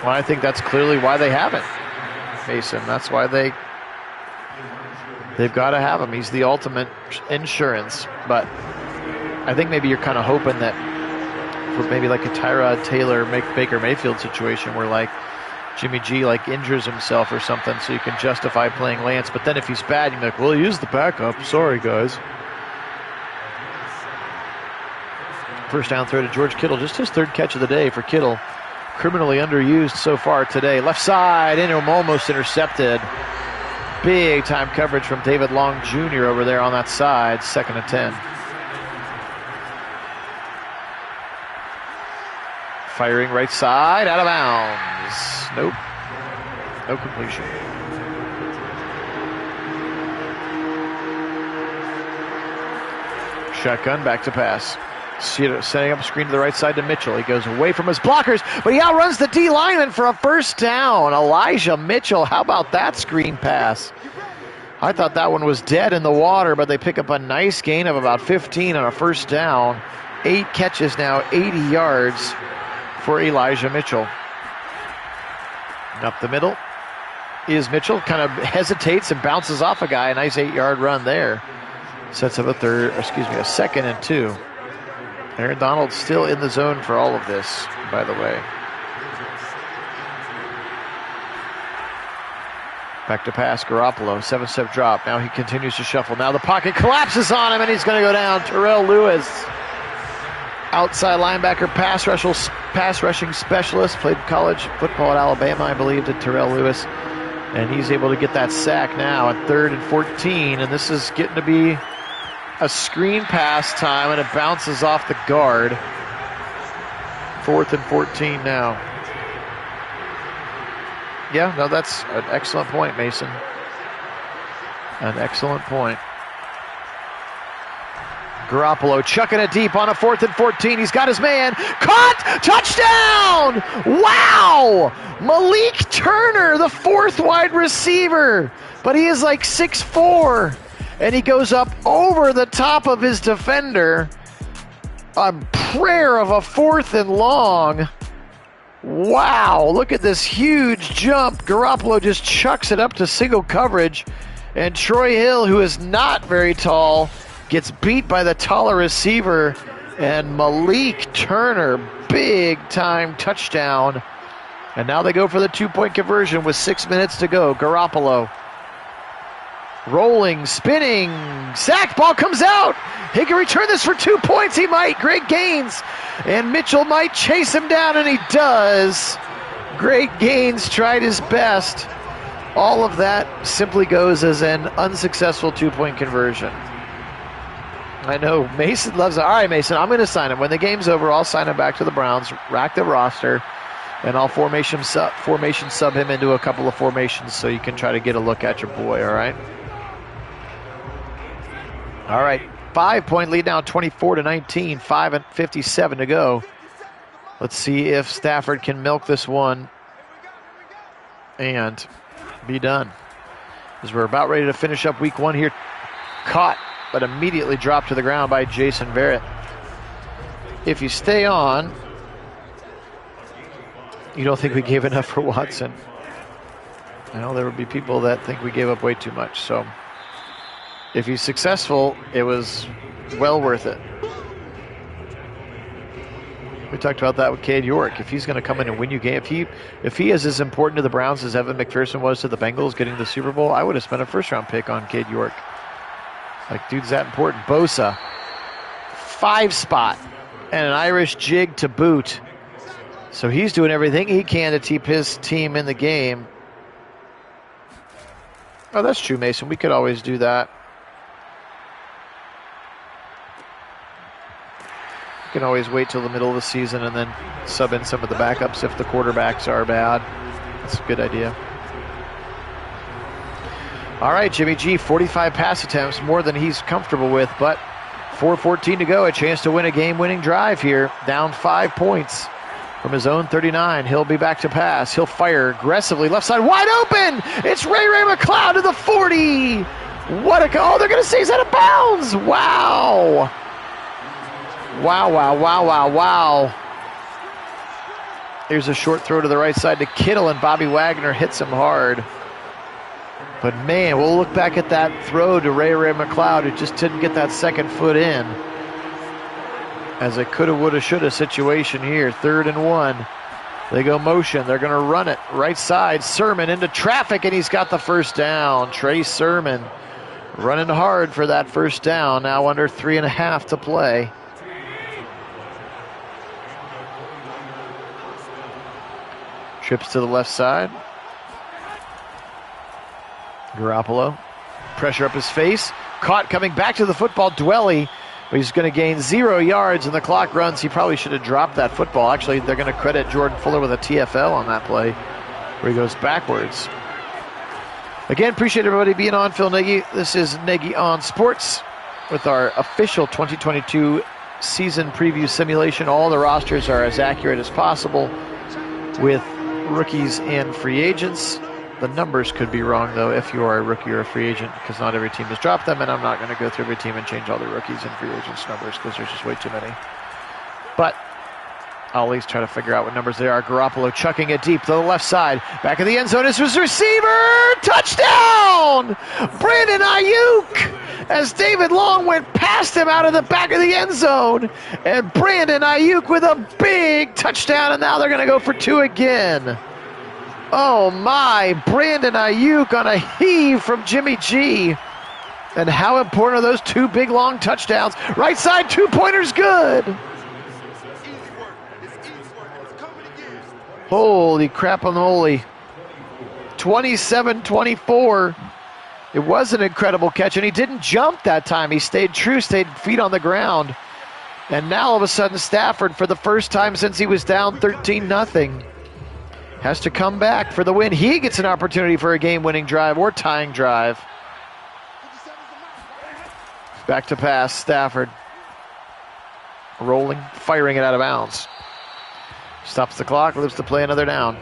Well, I think that's clearly why they have it, Mason. That's why they've got to have him. He's the ultimate insurance. But I think maybe you're kind of hoping that for maybe like a Tyrod Taylor, Baker Mayfield situation where like Jimmy G like injures himself or something so you can justify playing Lance. But then if he's bad, you're like, well, use the backup. Sorry, guys. First down throw to George Kittle. Just his 3rd catch of the day for Kittle. Criminally underused so far today. Left side, and almost intercepted. Big time coverage from David Long Jr. over there on that side. 2nd and 10. Firing right side, out of bounds. Nope. No completion. Shotgun, back to pass. Setting up a screen to the right side to Mitchell. He goes away from his blockers, but he outruns the D lineman for a 1st down. Elijah Mitchell, how about that screen pass? I thought that one was dead in the water, but they pick up a nice gain of about 15 on a 1st down. 8 catches now, 80 yards for Elijah Mitchell. And up the middle is Mitchell. Kind of hesitates and bounces off a guy. A nice 8-yard run there. Sets up a 2nd and 2. Aaron Donald still in the zone for all of this, by the way. Back to pass, Garoppolo, 7-step drop. Now he continues to shuffle. Now the pocket collapses on him, and he's going to go down. Terrell Lewis, outside linebacker, pass rushing specialist, played college football at Alabama, I believe, did Terrell Lewis. And he's able to get that sack now at 3rd and 14, and this is getting to be a screen pass time, and it bounces off the guard. 4th and 14 now. Yeah, no, that's an excellent point, Mason. An excellent point. Garoppolo chucking it deep on a 4th and 14. He's got his man. Caught! Touchdown! Wow! Malik Turner, the 4th wide receiver. But he is like 6'4". And he goes up over the top of his defender. A prayer of a 4th and long. Wow, look at this huge jump. Garoppolo just chucks it up to single coverage. And Troy Hill, who is not very tall, gets beat by the taller receiver. And Malik Turner, big time touchdown. And now they go for the 2-point conversion with 6 minutes to go. Garoppolo rolling, spinning, sack, ball comes out. He can return this for 2 points. He might. Great gains. And Mitchell might chase him down, and he does. Great gains, tried his best. All of that simply goes as an unsuccessful 2-point conversion. I know Mason loves it. All right, Mason, I'm going to sign him. When the game's over, I'll sign him back to the Browns, rack the roster, and I'll formation sub him into a couple of formations so you can try to get a look at your boy, all right? All right, 5-point lead now, 24-19, 5:57 to go. Let's see if Stafford can milk this one and be done. As we're about ready to finish up week 1 here. Caught, but immediately dropped to the ground by Jason Verrett. If you stay on, you don't think we gave enough for Watson. I know there would be people that think we gave up way too much. So if he's successful, it was well worth it. We talked about that with Cade York. If he's going to come in and win you game, if he is as important to the Browns as Evan McPherson was to the Bengals getting the Super Bowl, I would have spent a first-round pick on Cade York. Like, dude's that important. Bosa, 5-spot, and an Irish jig to boot. So he's doing everything he can to keep his team in the game. Oh, that's true, Mason. We could always do that. You can always wait till the middle of the season and then sub in some of the backups if the quarterbacks are bad. That's a good idea. All right, Jimmy G, 45 pass attempts, more than he's comfortable with, but 4:14 to go, a chance to win a game-winning drive here. Down 5 points from his own 39. He'll be back to pass. He'll fire aggressively. Left side wide open. It's Ray McCloud to the 40. What a goal. They're going to say he's out of bounds. Wow. Wow. Here's a short throw to the right side to Kittle, and Bobby Wagner hits him hard. But man, we'll look back at that throw to Ray McCloud, who just didn't get that second foot in. As a coulda, woulda, shoulda situation here. 3rd and 1. They go motion. They're going to run it. Right side, Sermon into traffic, and he's got the first down. Trey Sermon running hard for that first down. Now under 3.5 to play. Trips to the left side. Garoppolo. Pressure up his face. Caught coming back to the football. Dwelly. He's going to gain 0 yards, and the clock runs. He probably should have dropped that football. Actually, they're going to credit Jordan Fuller with a TFL on that play where he goes backwards. Again, appreciate everybody being on. Phil Nagy. This is Nagy on Sports with our official 2022 season preview simulation. All the rosters are as accurate as possible with rookies and free agents. The numbers could be wrong, though, if you are a rookie or a free agent, because not every team has dropped them, and I'm not going to go through every team and change all the rookies and free agents' numbers, because there's just way too many. But I'll at least try to figure out what numbers they are. Garoppolo chucking it deep to the left side. Back of the end zone is his receiver. Touchdown! Brandon Ayuk! As David Long went past him out of the back of the end zone. And Brandon Ayuk with a big touchdown, and now they're going to go for 2 again. Oh my, Brandon Ayuk on a heave from Jimmy G. And how important are those 2 big long touchdowns? Right side, 2-pointers, good. Holy crap on the moly. 27-24. It was an incredible catch, and he didn't jump that time. He stayed true, stayed feet on the ground. And now all of a sudden Stafford, for the first time since he was down 13-0, has to come back for the win. He gets an opportunity for a game-winning drive or tying drive. Back to pass, Stafford. Rolling, firing it out of bounds. Stops the clock, lives to play another down.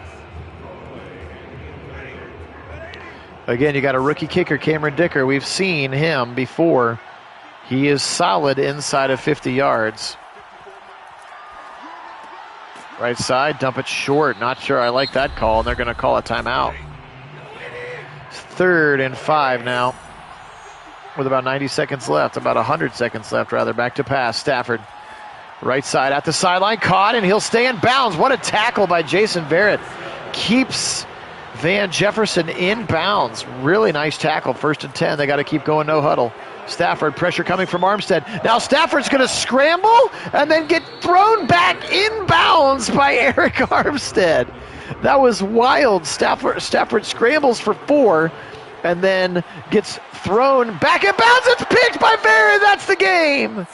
Again, you got a rookie kicker, Cameron Dicker. We've seen him before. He is solid inside of 50 yards. Right side, dump it short. Not sure I like that call, and they're going to call a timeout. 3rd and 5 now, with about 90 seconds left, about 100 seconds left, rather. Back to pass, Stafford. Right side at the sideline, caught, and he'll stay in bounds. What a tackle by Jason Barrett. Keeps Van Jefferson in bounds. Really nice tackle. 1st and 10. They got to keep going, no huddle. Stafford, pressure coming from Armstead. Now Stafford's going to scramble and then get thrown back in bounds by Eric Armstead. That was wild. Stafford scrambles for 4 and then gets thrown back in bounds. It's picked by Barrett. That's the game.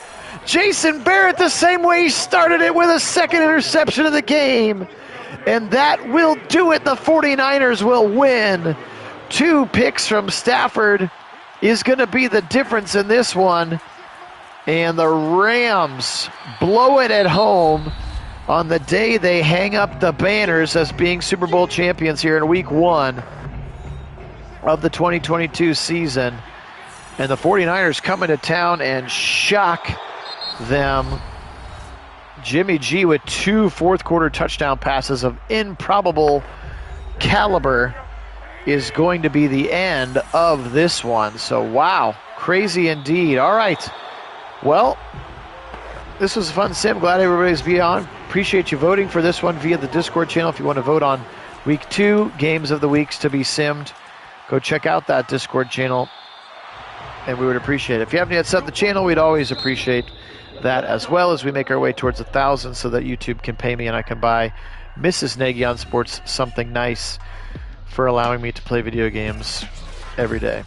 Jason Barrett, the same way he started it, with a 2nd interception of the game. And that will do it. The 49ers will win. 2 picks from Stafford is going to be the difference in this one. And the Rams blow it at home on the day they hang up the banners as being Super Bowl champions here in week 1 of the 2022 season. And the 49ers come into town and shock them. Jimmy G with 2 fourth-quarter touchdown passes of improbable caliber. is going to be the end of this one. So, wow, crazy indeed. All right. Well, this was a fun sim. Glad everybody's be on. Appreciate you voting for this one via the Discord channel. If you want to vote on week 2, games of the weeks to be simmed, go check out that Discord channel, and we would appreciate it. If you haven't yet subbed the channel, we'd always appreciate that as well as we make our way towards 1,000 so that YouTube can pay me and I can buy Mrs. Nagy on Sports something nice for allowing me to play video games every day.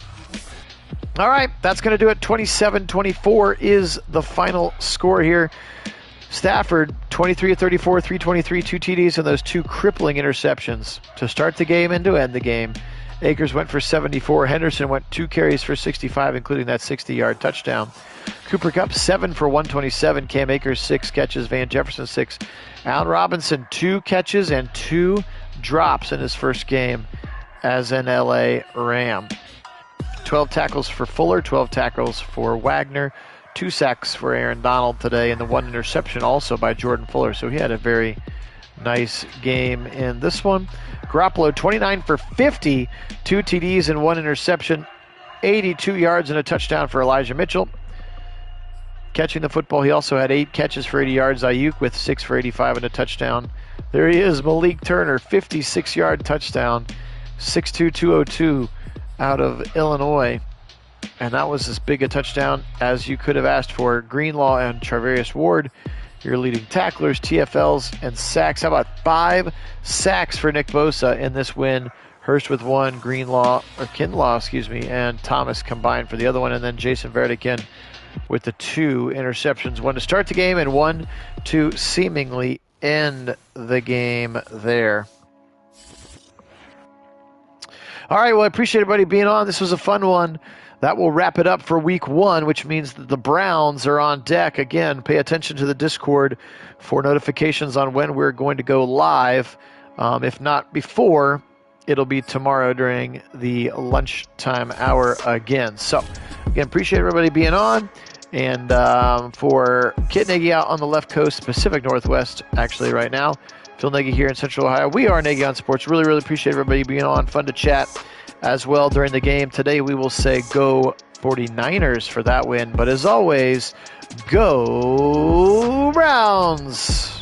All right, that's going to do it. 27-24 is the final score here. Stafford, 23 of 34, 323, 2 TDs, and those 2 crippling interceptions to start the game and to end the game. Akers went for 74. Henderson went 2 carries for 65, including that 60-yard touchdown. Cooper Kupp, 7 for 127. Cam Akers, 6 catches. Van Jefferson, 6. Allen Robinson, 2 catches and 2 drops in his first game as an LA Ram. 12 tackles for Fuller, 12 tackles for Wagner, 2 sacks for Aaron Donald today, and the 1 interception also by Jordan Fuller. So he had a very nice game in this one. Garoppolo, 29 for 50, 2 TDs and 1 interception, 82 yards and a touchdown for Elijah Mitchell. Catching the football, he also had 8 catches for 80 yards. Ayuk with 6 for 85 and a touchdown. There he is, Malik Turner, 56-yard touchdown, 6'2", 202 out of Illinois. And that was as big a touchdown as you could have asked for. Greenlaw and Charvarius Ward, your leading tacklers, TFLs, and sacks. How about 5 sacks for Nick Bosa in this win? Hurst with 1, Kinlaw, and Thomas combined for the other one. And then Jason Verrett again with the 2 interceptions. 1 to start the game and 1 to seemingly end the game there. All right, well, I appreciate everybody being on. This was a fun one. That will wrap it up for week 1, which means that the Browns are on deck. Again, pay attention to the Discord for notifications on when we're going to go live. If not before, it'll be tomorrow during the lunchtime hour again. So, again, appreciate everybody being on. And for Kit Nagy out on the left coast, Pacific Northwest, actually right now, Phil Nagy here in Central Ohio. We are Nagy on Sports. Really, really appreciate everybody being on. Fun to chat as well during the game. Today we will say go 49ers for that win. But as always, go Browns!